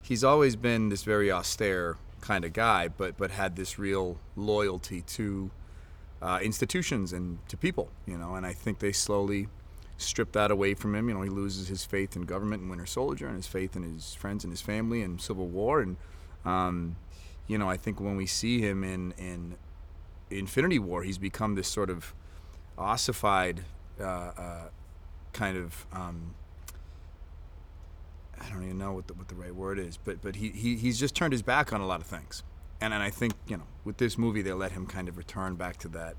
He's always been this very austere kind of guy, but had this real loyalty to institutions and to people, and I think they slowly strip that away from him. He loses his faith in government and Winter Soldier and his faith in his friends and his family and Civil War. And, I think when we see him in Infinity War, he's become this sort of ossified kind of, I don't even know what the right word is, but he's just turned his back on a lot of things. And I think, with this movie, they let him kind of return back to that,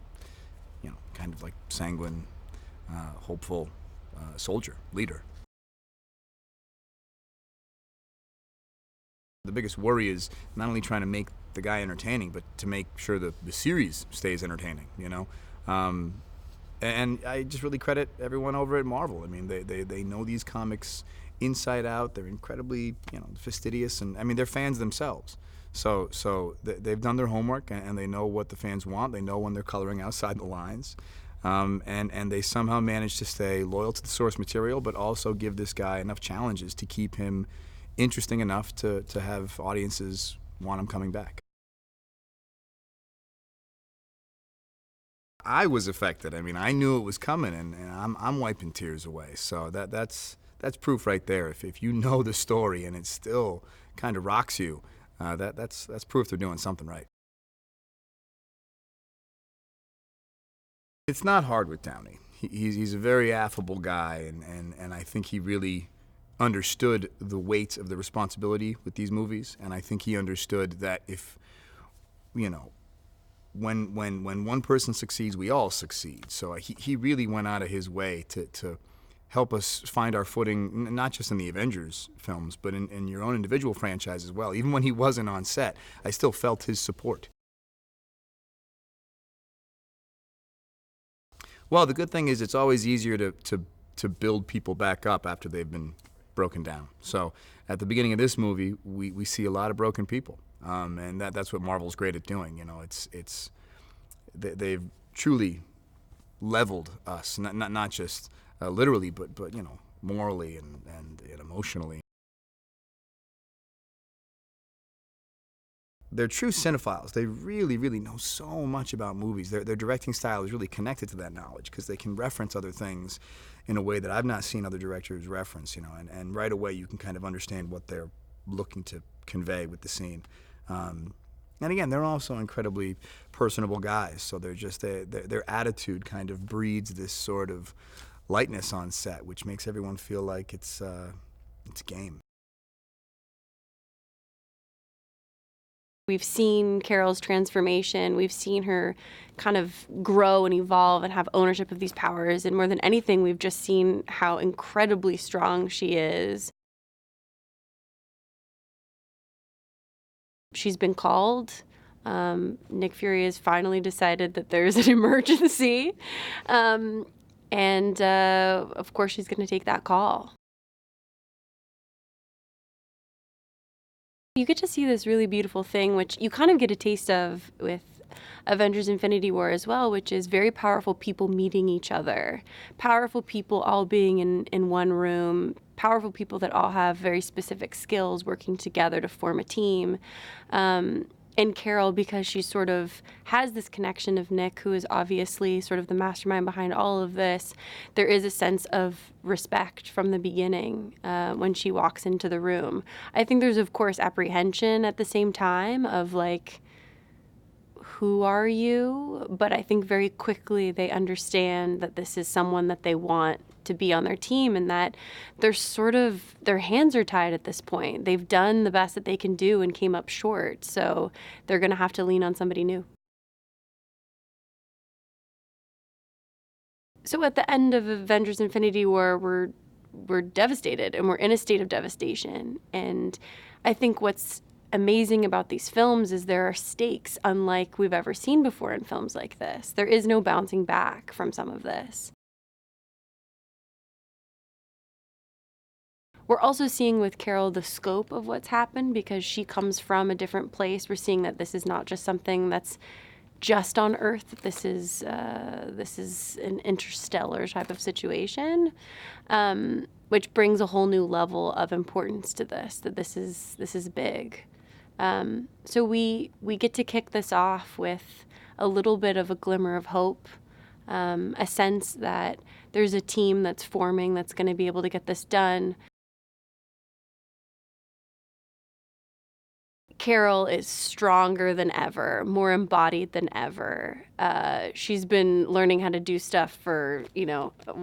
kind of like sanguine, hopeful soldier, leader. The biggest worry is not only trying to make the guy entertaining, but to make sure the series stays entertaining, And I just really credit everyone over at Marvel. I mean, they know these comics inside out. They're incredibly, fastidious, and I mean, they're fans themselves. So they've done their homework, and they know what the fans want. They know when they're coloring outside the lines. And they somehow managed to stay loyal to the source material, but also give this guy enough challenges to keep him interesting enough to have audiences want him coming back. I was affected. I mean, I knew it was coming, and I'm wiping tears away. So that's proof right there. If you know the story and it still kind of rocks you, that's proof they're doing something right. It's not hard with Downey. He's a very affable guy, and I think he really understood the weight of the responsibility with these movies, and I think he understood that if, when one person succeeds, we all succeed. So he really went out of his way to help us find our footing, not just in the Avengers films, but in your own individual franchise as well. Even when he wasn't on set, I still felt his support. Well, the good thing is it's always easier to build people back up after they've been broken down. So at the beginning of this movie, we see a lot of broken people, and that's what Marvel's great at doing. They've truly leveled us, not just literally, but morally and emotionally. They're true cinephiles. They really, really know so much about movies. Their directing style is really connected to that knowledge because they can reference other things in a way that I've not seen other directors reference, and right away you can kind of understand what they're looking to convey with the scene. And again, they're also incredibly personable guys, so they're just their attitude kind of breeds this sort of lightness on set, which makes everyone feel like it's game. We've seen Carol's transformation. We've seen her kind of grow and evolve and have ownership of these powers. And more than anything, we've just seen how incredibly strong she is. She's been called. Nick Fury has finally decided that there's an emergency. And of course, she's going to take that call. You get to see this really beautiful thing, which you kind of get a taste of with Avengers Infinity War as well, which is very powerful people meeting each other. Powerful people all being in one room. Powerful people that all have very specific skills working together to form a team. And Carol, because she sort of has this connection of Nick, who is obviously sort of the mastermind behind all of this, there is a sense of respect from the beginning when she walks into the room. I think there's, of course, apprehension at the same time of, like, who are you? But I think very quickly they understand that this is someone that they want to be on their team, and that they're sort of, their hands are tied at this point. They've done the best that they can do and came up short, so they're going to have to lean on somebody new. So at the end of Avengers Infinity War, we're devastated, and we're in a state of devastation. And I think what's amazing about these films is there are stakes unlike we've ever seen before in films like this. There is no bouncing back from some of this. We're also seeing with Carol the scope of what's happened because she comes from a different place. We're seeing that this is not just something that's just on Earth. This is an interstellar type of situation. which brings a whole new level of importance to this, that this is big. So we get to kick this off with a little bit of a glimmer of hope, a sense that there's a team that's forming that's going to be able to get this done. Carol is stronger than ever, more embodied than ever. She's been learning how to do stuff for,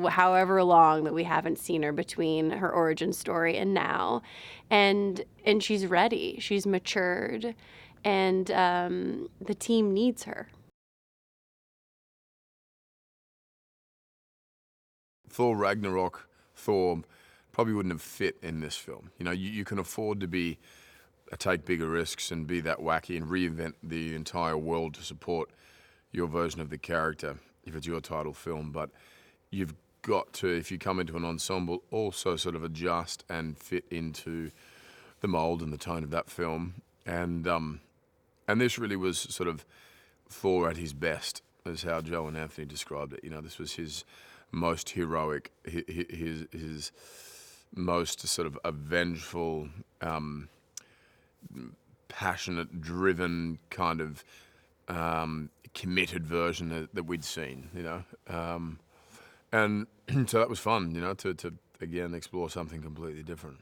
however long that we haven't seen her between her origin story and now. And she's ready. She's matured. And the team needs her. Thor Ragnarok, Thor probably wouldn't have fit in this film. You can afford to take bigger risks and be that wacky and reinvent the entire world to support your version of the character if it's your title film. But you've got to, if you come into an ensemble, also sort of adjust and fit into the mold and the tone of that film. And this really was sort of Thor at his best, is how Joe and Anthony described it. This was his most heroic, his most sort of vengeful, passionate, driven, kind of committed version that we'd seen, and so that was fun, to again explore something completely different.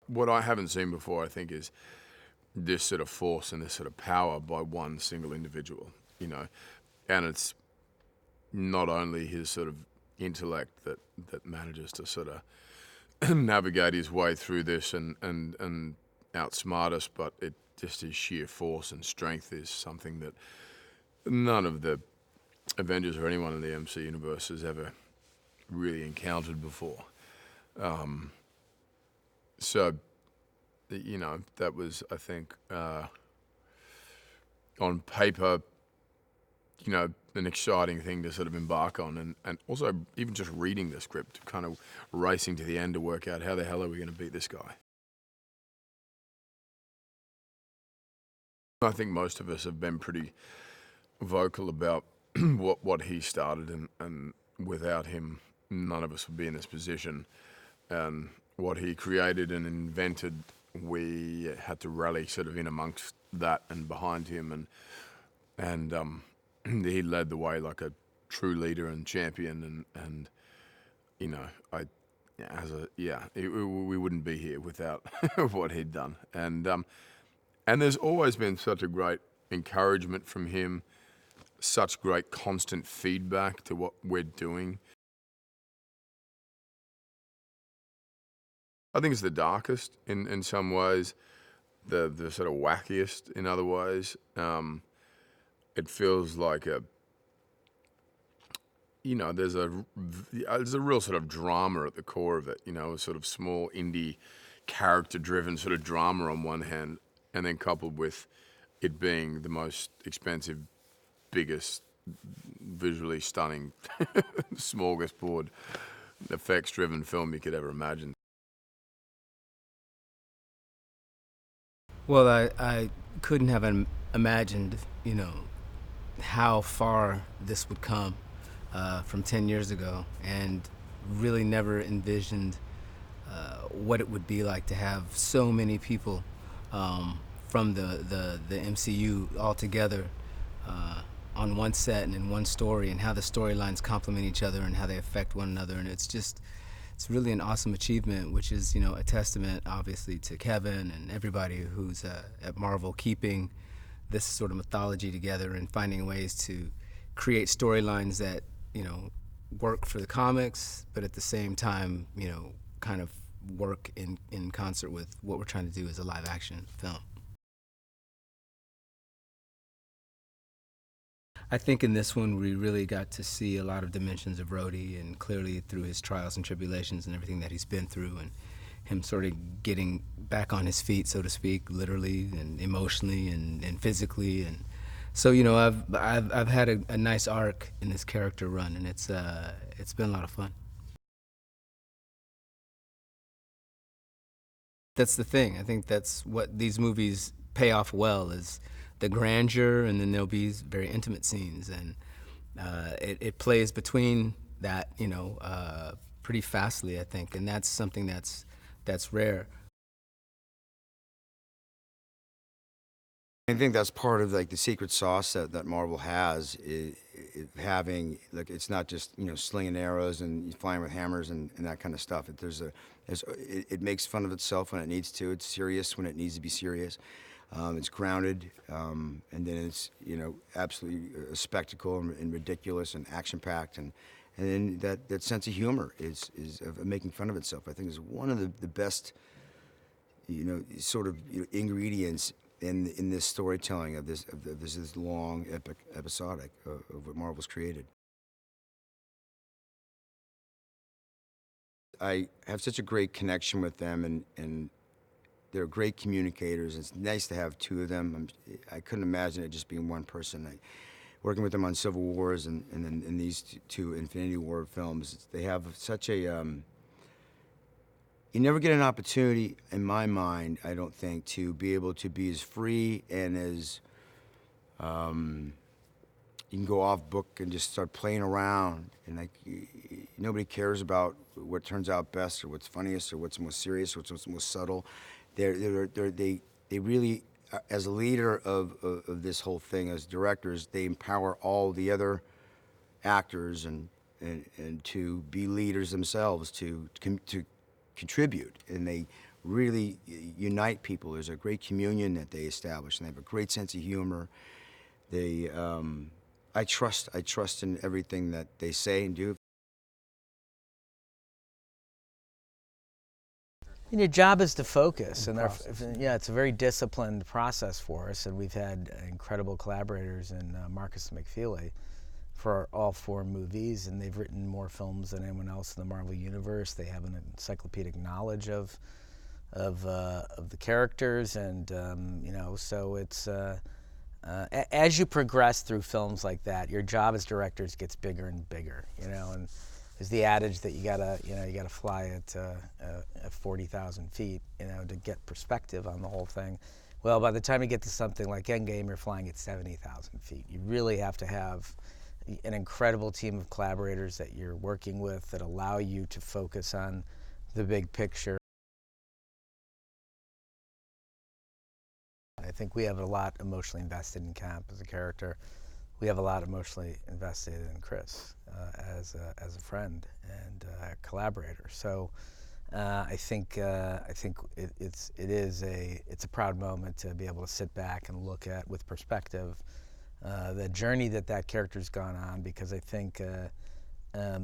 What I haven't seen before, I think, is this sort of force and this sort of power by one single individual, and it's not only his sort of intellect that manages to sort of navigate his way through this and outsmart us, but it just his sheer force and strength is something that none of the Avengers or anyone in the MC universe has ever really encountered before. So, that was, I think, on paper, an exciting thing to sort of embark on, and also even just reading the script, kind of racing to the end to work out how the hell are we going to beat this guy. I think most of us have been pretty vocal about what he started, and without him, none of us would be in this position. And what he created and invented, we had to rally sort of in amongst that and behind him, and he led the way like a true leader and champion, and we wouldn't be here without what he'd done. And there's always been such a great encouragement from him, such great constant feedback to what we're doing. I think it's the darkest in some ways, the sort of wackiest in other ways. It feels like there's a real sort of drama at the core of it, a sort of small indie character-driven sort of drama on one hand, and then coupled with it being the most expensive, biggest, visually stunning, smorgasbord, effects-driven film you could ever imagine. Well, I couldn't have imagined, how far this would come from 10 years ago, and really never envisioned what it would be like to have so many people from the MCU all together on one set and in one story, and how the storylines complement each other and how they affect one another. And it's really an awesome achievement, which is, a testament, obviously, to Kevin and everybody who's at Marvel, keeping this sort of mythology together and finding ways to create storylines that, work for the comics, but at the same time, kind of work in concert with what we're trying to do as a live-action film. I think in this one we really got to see a lot of dimensions of Rhodey, and clearly through his trials and tribulations and everything that he's been through, and him sort of getting back on his feet, so to speak, literally and emotionally and physically. And so, I've had a nice arc in this character run, and it's been a lot of fun. That's the thing. I think that's what these movies pay off well, is the grandeur, and then there'll be very intimate scenes. And It plays between that, pretty fastly, I think, and that's something that's rare. I think that's part of like the secret sauce that Marvel has, is having, like, it's not just slinging arrows and flying with hammers and that kind of stuff. It makes fun of itself when it needs to. It's serious when it needs to be serious. It's grounded, and then it's absolutely a spectacle and ridiculous and action packed, and then that sense of humor is of making fun of itself. I think is one of the best sort of ingredients in this storytelling of this long episodic of what Marvel's created. I have such a great connection with them, and they're great communicators. It's nice to have two of them. I couldn't imagine it just being one person. Working with them on Civil Wars and then in these two Infinity War films, they have such a you never get an opportunity, in my mind, I don't think, to be able to be as free and as you can go off book and just start playing around, and nobody cares about what turns out best or what's funniest or what's most serious or what's most subtle. They really, as a leader of this whole thing, as directors, they empower all the other actors and to be leaders themselves, to contribute, and they really unite people. There's a great communion that they establish, and they have a great sense of humor. I trust in everything that they say and do. And your job is to focus, and it's a very disciplined process for us, and we've had incredible collaborators in Marcus McFeely for all 4 movies, and they've written more films than anyone else in the Marvel Universe. They have an encyclopedic knowledge of the characters, and so it's as you progress through films like that, your job as directors gets bigger and bigger, and there's the adage that you gotta fly at 40,000 feet, to get perspective on the whole thing. Well, by the time you get to something like Endgame, you're flying at 70,000 feet. You really have to have an incredible team of collaborators that you're working with that allow you to focus on the big picture. I think we have a lot emotionally invested in Cap as a character. We have a lot emotionally invested in Chris as a friend and a collaborator. So I think it's a proud moment to be able to sit back and look at with perspective the journey that character's gone on, because I think I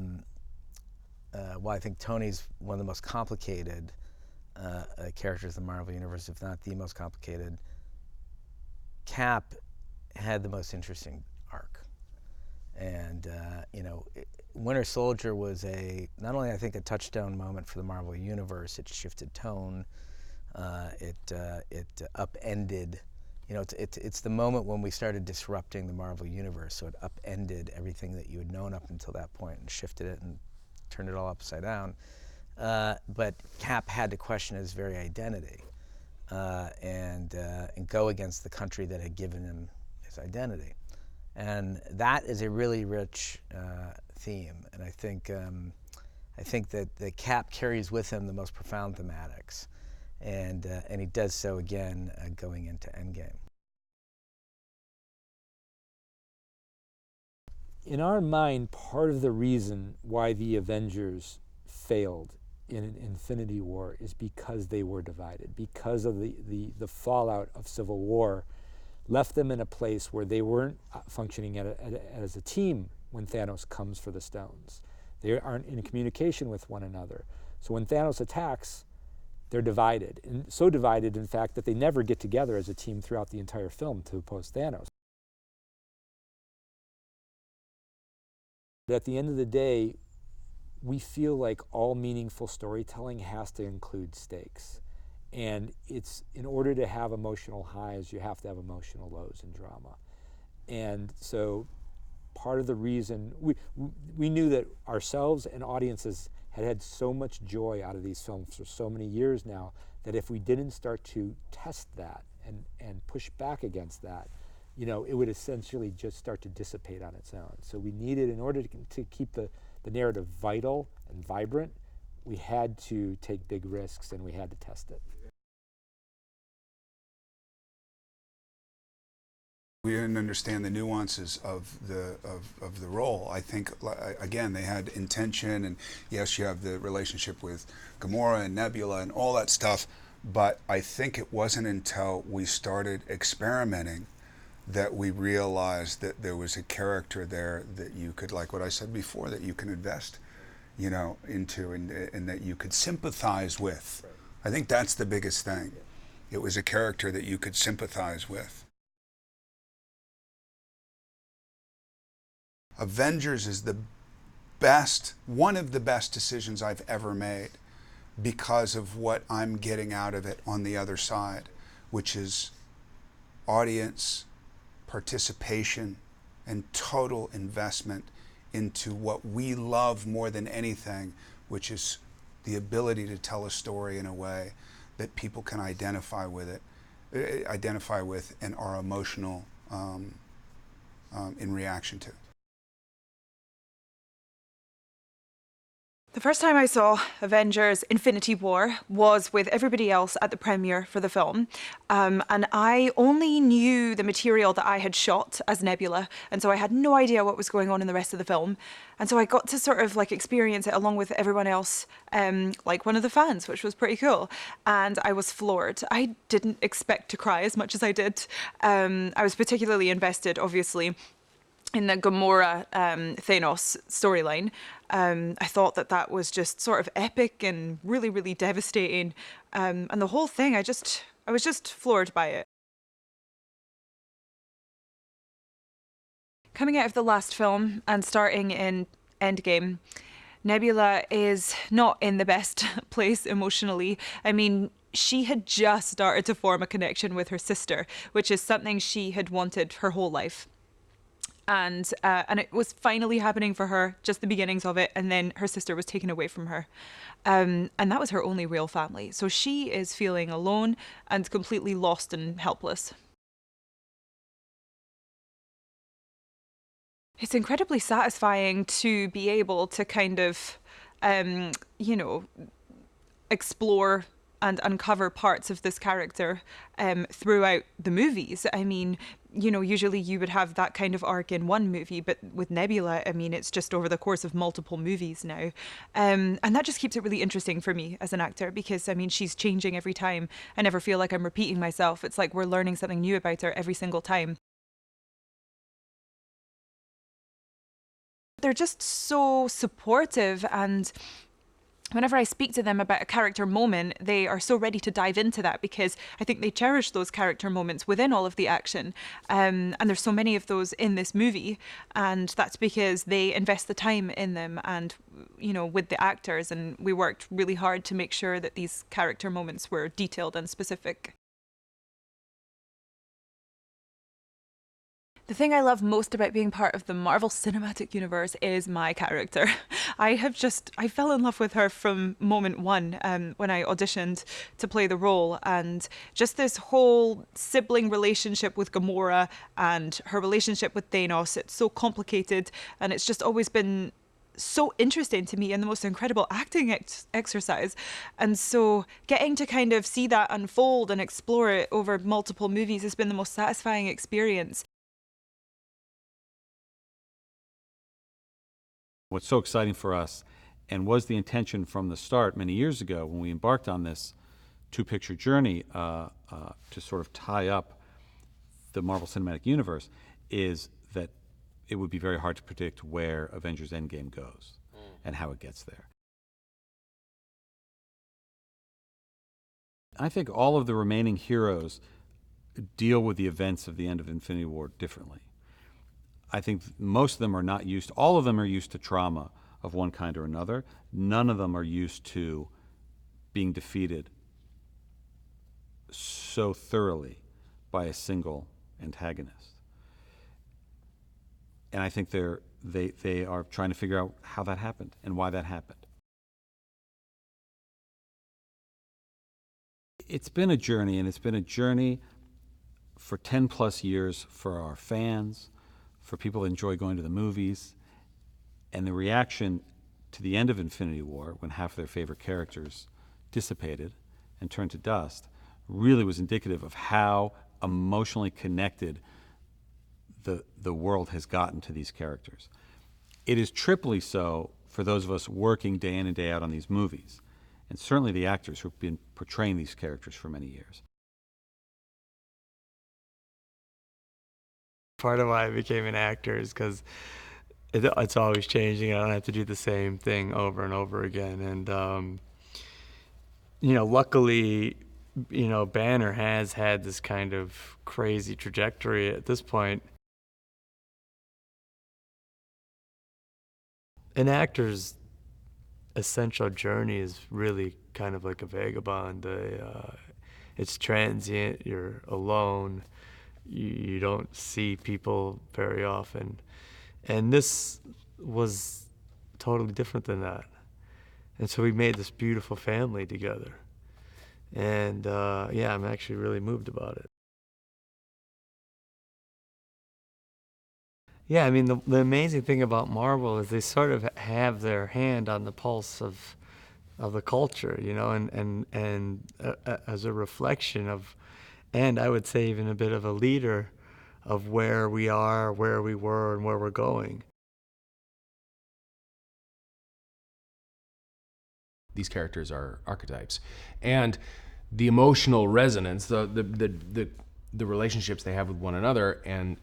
think Tony's one of the most complicated characters in the Marvel Universe, if not the most complicated. Cap had the most interesting arc, and Winter Soldier was not only I think a touchstone moment for the Marvel Universe. It shifted tone. It upended. It's the moment when we started disrupting the Marvel Universe. So it upended everything that you had known up until that point and shifted it and turned it all upside down. But Cap had to question his very identity and go against the country that had given him his identity. And that is a really rich theme. And I think that the Cap carries with him the most profound thematics. And he does so again going into Endgame. In our mind, part of the reason why the Avengers failed in Infinity War is because they were divided, because of the fallout of Civil War left them in a place where they weren't functioning as a team when Thanos comes for the stones. They aren't in communication with one another. So when Thanos attacks, they're divided, and so divided, in fact, that they never get together as a team throughout the entire film to oppose Thanos. But at the end of the day, we feel like all meaningful storytelling has to include stakes. And it's, in order to have emotional highs, you have to have emotional lows in drama. And so part of the reason, we knew that ourselves and audiences had so much joy out of these films for so many years now, that if we didn't start to test that and push back against that, you know, it would essentially just start to dissipate on its own. So we needed, in order to keep the narrative vital and vibrant, we had to take big risks and we had to test it. We didn't understand the nuances of the role. I think, again, they had intention, and yes, you have the relationship with Gamora and Nebula and all that stuff, but I think it wasn't until we started experimenting that we realized that there was a character there that you could, like what I said before, that you can invest, you know, into, and that you could sympathize with. I think that's the biggest thing. It was a character that you could sympathize with. Avengers is the best, one of the best decisions I've ever made because of what I'm getting out of it on the other side, which is audience participation and total investment into what we love more than anything, which is the ability to tell a story in a way that people can identify with and are emotional in reaction to. The first time I saw Avengers Infinity War was with everybody else at the premiere for the film. And I only knew the material that I had shot as Nebula. And so I had no idea what was going on in the rest of the film. And so I got to sort of like experience it along with everyone else, like one of the fans, which was pretty cool. And I was floored. I didn't expect to cry as much as I did. I was particularly invested, obviously, in the Gamora Thanos storyline. I thought that was just sort of epic and really, really devastating. And the whole thing, I was just floored by it. Coming out of the last film and starting in Endgame, Nebula is not in the best place emotionally. I mean, she had just started to form a connection with her sister, which is something she had wanted her whole life. And it was finally happening for her, just the beginnings of it, and then her sister was taken away from her. And that was her only real family. So she is feeling alone and completely lost and helpless. It's incredibly satisfying to be able to kind of, you know, explore and uncover parts of this character throughout the movies. I mean, you know, usually you would have that kind of arc in one movie, but with Nebula, I mean, it's just over the course of multiple movies now. And that just keeps it really interesting for me as an actor because, I mean, she's changing every time. I never feel like I'm repeating myself. It's like we're learning something new about her every single time. They're just so supportive, and whenever I speak to them about a character moment, they are so ready to dive into that because I think they cherish those character moments within all of the action. And there's so many of those in this movie, and that's because they invest the time in them and, you know, with the actors, and we worked really hard to make sure that these character moments were detailed and specific. The thing I love most about being part of the Marvel Cinematic Universe is my character. I fell in love with her from moment one when I auditioned to play the role, and just this whole sibling relationship with Gamora and her relationship with Thanos, it's so complicated, and it's just always been so interesting to me and the most incredible acting exercise. And so getting to kind of see that unfold and explore it over multiple movies has been the most satisfying experience. What's so exciting for us, and was the intention from the start many years ago when we embarked on this two-picture journey to sort of tie up the Marvel Cinematic Universe, is that it would be very hard to predict where Avengers Endgame goes and how it gets there. I think all of the remaining heroes deal with the events of the end of Infinity War differently. I think most of them are not used, all of them are used to trauma of one kind or another. None of them are used to being defeated so thoroughly by a single antagonist. And I think they are trying to figure out how that happened and why that happened. It's been a journey, and it's been a journey for 10 plus years for our fans, for people that enjoy going to the movies, and the reaction to the end of Infinity War, when half of their favorite characters dissipated and turned to dust, really was indicative of how emotionally connected the world has gotten to these characters. It is triply so for those of us working day in and day out on these movies, and certainly the actors who've been portraying these characters for many years. Part of why I became an actor is because it's always changing. I don't have to do the same thing over and over again. And, luckily, Banner has had this kind of crazy trajectory at this point. An actor's essential journey is really kind of like a vagabond. It's transient, you're alone, you don't see people very often. And this was totally different than that. And so we made this beautiful family together. And I'm actually really moved about it. Yeah, I mean, the amazing thing about Marvel is they sort of have their hand on the pulse of the culture, and as a reflection of, and I would say even a bit of a leader of where we are, where we were, and where we're going. These characters are archetypes, and the emotional resonance, the relationships they have with one another, and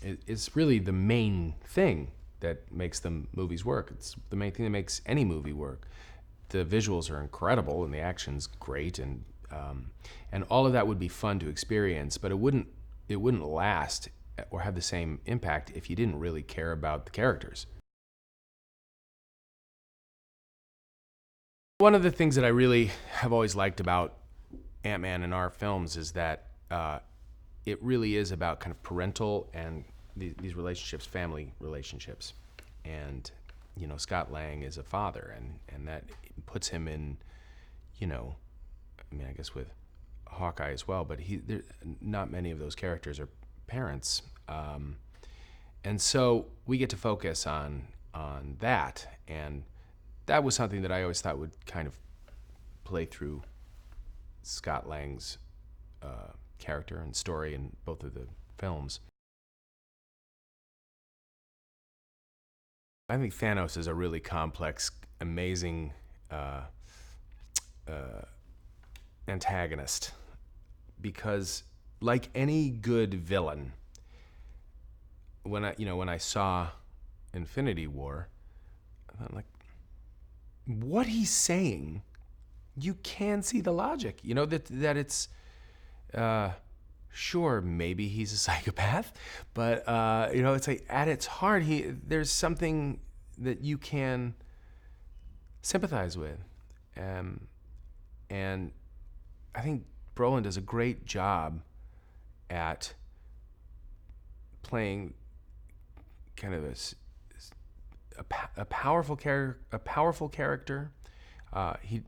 it's really the main thing that makes the movies work. It's the main thing that makes any movie work. The visuals are incredible, and the action's great, and all of that would be fun to experience, but it wouldn't last or have the same impact if you didn't really care about the characters. One of the things that I really have always liked about Ant-Man and our films is that it really is about kind of parental and these relationships, family relationships. And, Scott Lang is a father, and that puts him in, I guess with Hawkeye as well, but not many of those characters are parents. And so we get to focus on that, and that was something that I always thought would kind of play through Scott Lang's character and story in both of the films. I think Thanos is a really complex, amazing antagonist, because like any good villain, when I saw Infinity War, I'm like, what he's saying, you can see the logic. That it's sure, maybe he's a psychopath, but it's like at its heart, there's something that you can sympathize with, and I think Brolin does a great job at playing kind of a powerful character. He's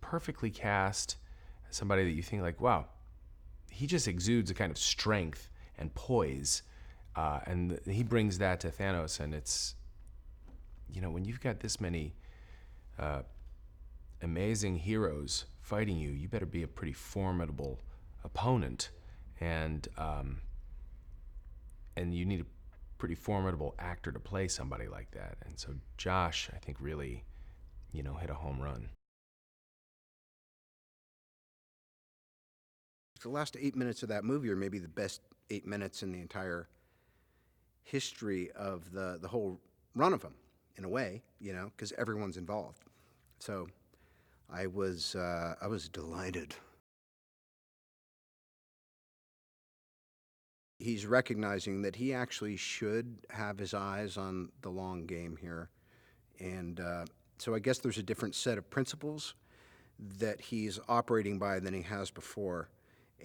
perfectly cast, somebody that you think like, wow, he just exudes a kind of strength and poise, and he brings that to Thanos. And it's, when you've got this many amazing heroes fighting you, you better be a pretty formidable opponent, and you need a pretty formidable actor to play somebody like that. And so Josh, I think, really, hit a home run. The last 8 minutes of that movie are maybe the best 8 minutes in the entire history of the whole run of them, in a way, because everyone's involved. So I was delighted. He's recognizing that he actually should have his eyes on the long game here, and so I guess there's a different set of principles that he's operating by than he has before.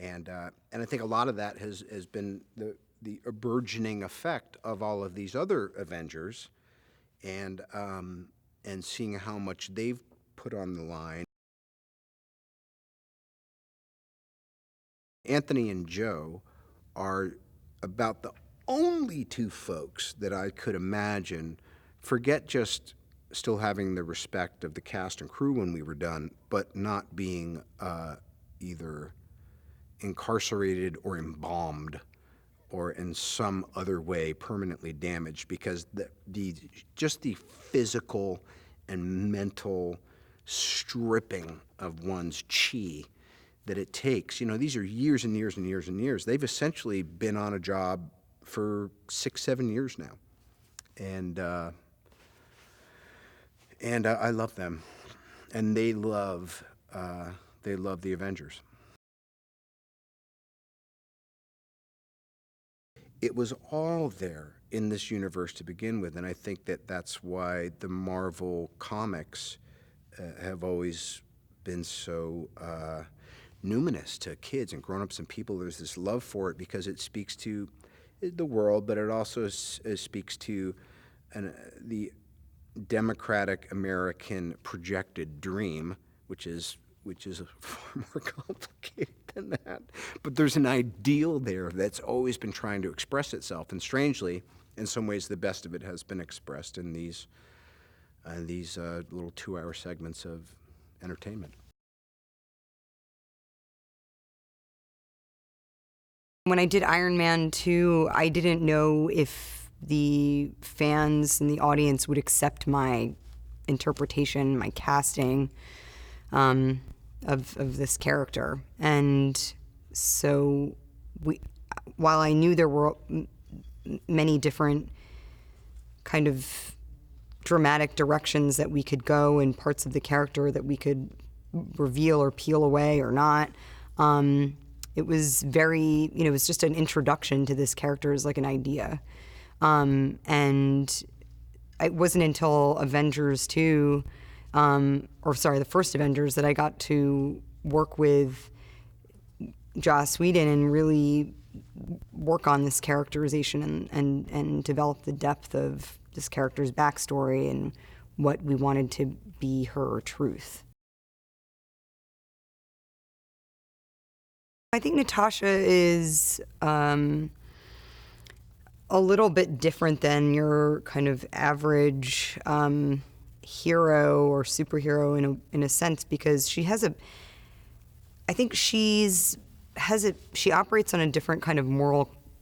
And I think a lot of that has been the burgeoning effect of all of these other Avengers, and seeing how much they've put on the line. Anthony and Joe are about the only two folks that I could imagine, forget just still having the respect of the cast and crew when we were done, but not being either incarcerated or embalmed or in some other way permanently damaged, because just the physical and mental stripping of one's chi that it takes. You know, these are years and years and years and years. They've essentially been on a job for 6-7 years now. And I love them. And they love the Avengers. It was all there in this universe to begin with, and I think that that's why the Marvel comics have always been so numinous to kids and grown-ups and people. There's this love for it because it speaks to the world, but it also speaks to the democratic American projected dream, which is far more complicated than that. But there's an ideal there that's always been trying to express itself, and strangely, in some ways, the best of it has been expressed in these little 2-hour segments of entertainment. When I did Iron Man 2, I didn't know if the fans and the audience would accept my interpretation, my casting of this character. And so while I knew there were many different kind of dramatic directions that we could go and parts of the character that we could reveal or peel away or not, it was very, it was just an introduction to this character as like an idea. And it wasn't until Avengers 2, the first Avengers, that I got to work with Joss Whedon and really work on this characterization and develop the depth of this character's backstory and what we wanted to be her truth. I think Natasha is a little bit different than your kind of average hero or superhero in a sense, because she has she operates on a different kind of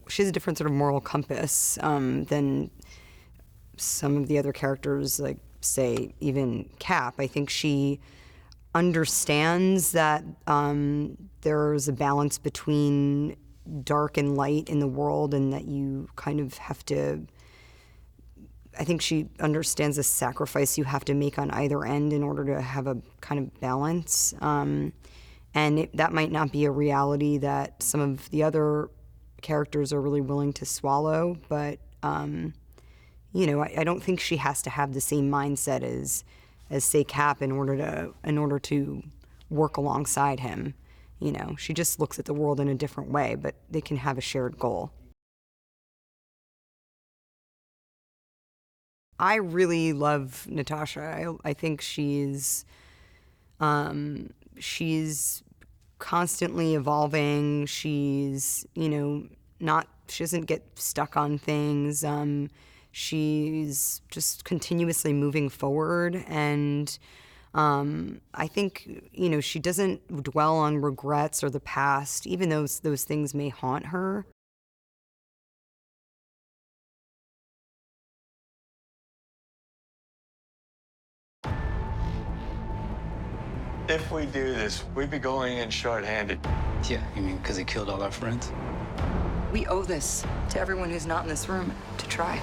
she has a different sort of moral compass than some of the other characters, like, say, even Cap. I think she understands that there's a balance between dark and light in the world, and that you kind of have to, I think she understands the sacrifice you have to make on either end in order to have a kind of balance. And that might not be a reality that some of the other characters are really willing to swallow, but I don't think she has to have the same mindset as say Cap in order to work alongside him. She just looks at the world in a different way, but they can have a shared goal. I really love Natasha. I think she's constantly evolving. She's, she doesn't get stuck on things. She's just continuously moving forward, and I think, she doesn't dwell on regrets or the past, even though those things may haunt her. If we do this, we'd be going in short-handed. Yeah, you mean because he killed all our friends? We owe this to everyone who's not in this room to try.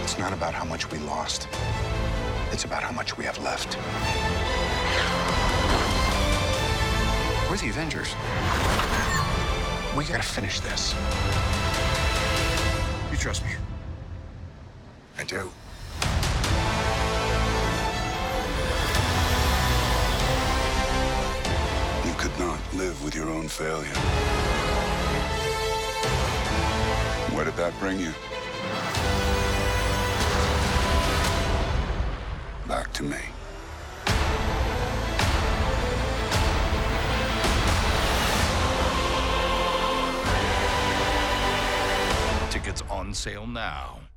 It's not about how much we lost. It's about how much we have left. We're the Avengers. We gotta finish this. You trust me? I do. You could not live with your own failure. Where did that bring you? Back to me. On sale now.